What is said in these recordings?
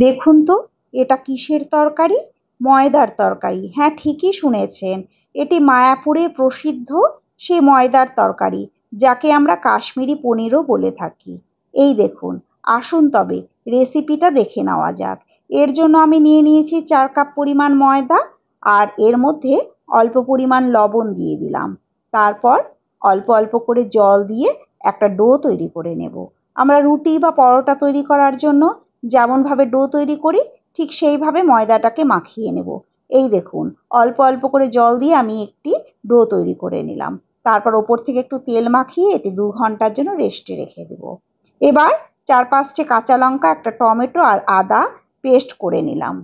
দেখুন তো, এটা কিসের তরকারি? ময়দার তরকারি। হ্যাঁ, ঠিকই শুনেছেন। এটি মায়াপুরের প্রসিদ্ধ সেই ময়দার তরকারি, যাকে আমরা কাশ্মীরি পনিরও বলে থাকি। এই দেখুন, আসুন তবে রেসিপিটা দেখে নেওয়া যাক। এর জন্য আমি নিয়ে নিয়েছি 4 কাপ পরিমাণ ময়দা, আর এর মধ্যে অল্প পরিমাণ লবণ দিয়ে দিলাম। তারপর অল্প অল্প করে জল দিয়ে একটা ডো তৈরি করে নেব। আমরা রুটি বা পরোটা তৈরি করার জন্য যেমনভাবে ডো তৈরি করি, ঠিক সেইভাবে ময়দাটাকে মাখিয়ে নেব। এই দেখুন, অল্প অল্প করে জল দিয়ে আমি একটি ডো তৈরি করে নিলাম। তারপর ওপর থেকে একটু তেল মাখিয়ে এটি 2 ঘন্টার জন্য রেস্টে রেখে দেব। এবার 4-5টে কাঁচা লঙ্কা, একটা টমেটো আর আদা পেস্ট করে নিলাম।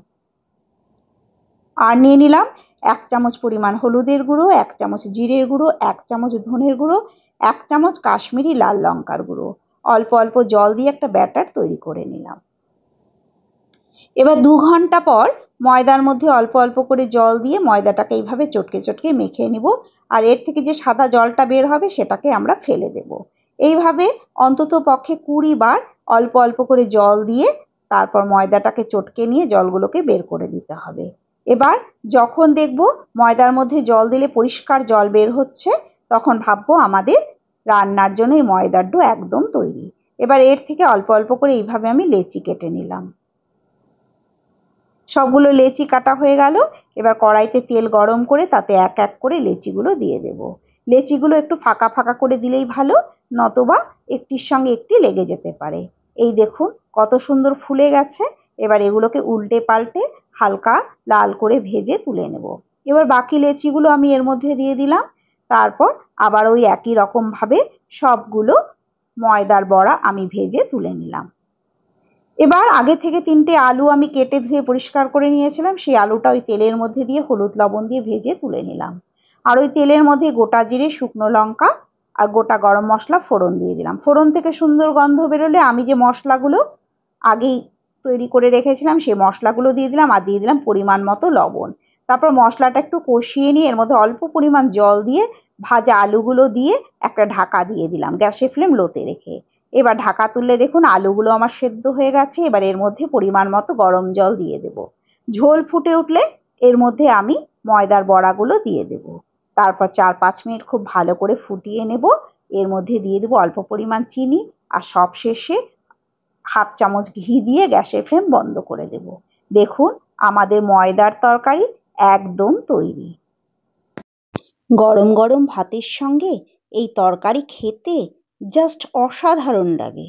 আর নিয়ে নিলাম 1 চামচ পরিমাণ হলুদের গুঁড়ো, 1 চামচ জিরের গুঁড়ো, 1 চামচ ধনের গুঁড়ো, 1 চামচ কাশ্মীরি লাল লঙ্কার গুঁড়ো। অল্প অল্প জল দিয়ে একটা ব্যাটার তৈরি করে নিলাম। এবার 2 ঘন্টা পর ময়দার মধ্যে অল্প অল্প করে জল দিয়ে ময়দাটাকে এইভাবে চটকে চটকে মেখে নিব। আর এর থেকে যে সাদা জলটা বের হবে সেটাকে আমরা ফেলে দেব। এইভাবে অন্তত পক্ষে 20 বার অল্প অল্প করে জল দিয়ে তারপর ময়দাটাকে চটকে নিয়ে জলগুলোকে বের করে দিতে হবে। এবার যখন দেখব ময়দার মধ্যে জল দিলে পরিষ্কার জল বের হচ্ছে, তখন ভাববো আমাদের রান্নার জন্য এই ময়দার ডো একদম তৈরি। এবার এর থেকে অল্প অল্প করে এইভাবে আমি লেচি কেটে নিলাম। সবগুলো লেচি কাটা হয়ে গেল। এবার কড়াইতে তেল গরম করে তাতে এক এক করে লেচিগুলো দিয়ে দেব। লেচিগুলো একটু ফাঁকা ফাঁকা করে দিলেই ভালো, নতবা একটির সঙ্গে একটি লেগে যেতে পারে। এই দেখুন কত সুন্দর ফুলে গেছে। এবার এগুলোকে উল্টে পাল্টে হালকা লাল করে ভেজে তুলে নেব। এবার বাকি লেচিগুলো আমি এর মধ্যে দিয়ে দিলাম। তারপর আবার ওই একই রকম ভাবে সবগুলো ময়দার বড়া আমি ভেজে তুলে নিলাম। এবার আগে থেকে 3টে আলু আমি কেটে ধুয়ে পরিষ্কার করে নিয়েছিলাম, সেই আলুটা ওই তেলের মধ্যে দিয়ে হলুদ লবণ দিয়ে ভেজে তুলে নিলাম। আর ওই তেলের মধ্যে গোটা জিরে, শুকনো লঙ্কা আর গোটা গরম মশলা ফোড়ন দিয়ে দিলাম। ফোড়ন থেকে সুন্দর গন্ধ বেরোলে আমি যে মশলাগুলো আগেই তৈরি করে রেখেছিলাম সেই মশলাগুলো দিয়ে দিলাম, আর দিয়ে দিলাম পরিমাণ মতো লবণ। তারপর মশলাটা একটু কষিয়ে নিয়ে এর মধ্যে অল্প পরিমাণ জল দিয়ে ভাজা আলুগুলো দিয়ে একটা ঢাকা দিয়ে দিলাম, গ্যাসের ফ্লেম লোতে রেখে। এবার ঢাকা তুললে দেখুন আলুগুলো আমার সেদ্ধ হয়ে গেছে। এবার এর মধ্যে পরিমাণ মতো গরম জল দিয়ে দেব। ঝোল ফুটে উঠলে এর মধ্যে আমি ময়দার বড়াগুলো দিয়ে দেব। তারপর 4-5 মিনিট খুব ভালো করে ফুটিয়ে নেব। এর মধ্যে দিয়ে দেবো অল্প পরিমাণ চিনি, আর সবশেষে 1/2 চামচ ঘি দিয়ে গ্যাসের ফ্লেম বন্ধ করে দেব। দেখুন আমাদের ময়দার তরকারি একদম তৈরি। গরম গরম ভাতের সঙ্গে এই তরকারি খেতে জাস্ট অসাধারণ লাগে।